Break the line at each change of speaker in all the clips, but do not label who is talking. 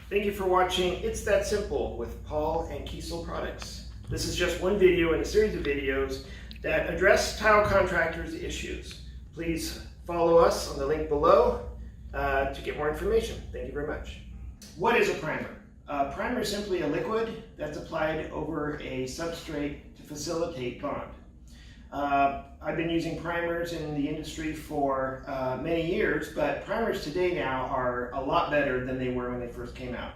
Thank you for watching It's That Simple with Paul and Kiesel products. This is just one video in a series of videos that address tile contractors' issues. Please follow us on the link below to get more information. Thank you very much. What is a primer? A primer is simply a liquid that's applied over a substrate to facilitate bond. I've been using primers in the industry for many years, but primers today now are a lot better than they were when they first came out.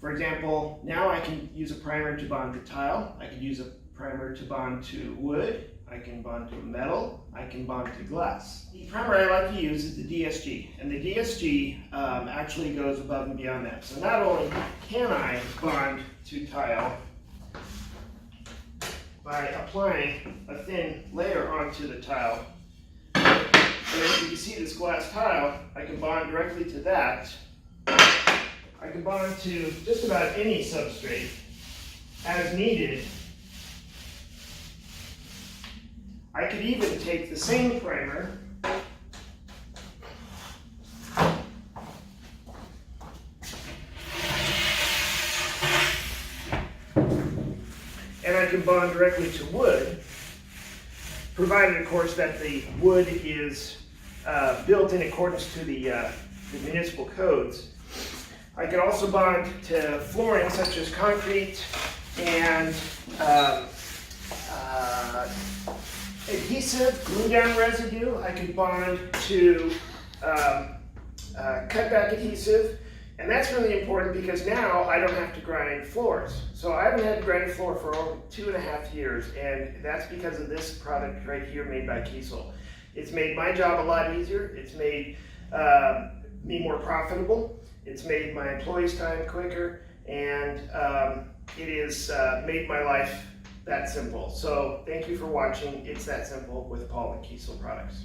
For example, now I can use a primer to bond to tile, I can use a primer to bond to wood, I can bond to metal, I can bond to glass. The primer I like to use is the DSG, and the DSG actually goes above and beyond that. So not only can I bond to tile by applying a thin layer onto the tile, and as you can see this glass tile, I can bond directly to that. I can bond to just about any substrate as needed. I could even take the same primer and I can bond directly to wood, provided, of course, that the wood is built in accordance to the municipal codes. I can also bond to flooring, such as concrete and adhesive, glue down residue. I can bond to cutback adhesive. And that's really important because now I don't have to grind floors. So I haven't had to grind a floor for over 2.5 years, and that's because of this product right here made by Kiesel. It's made my job a lot easier. It's made me more profitable. It's made my employees' time quicker, and it has made my life that simple. So thank you for watching It's That Simple with Paul and Kiesel products.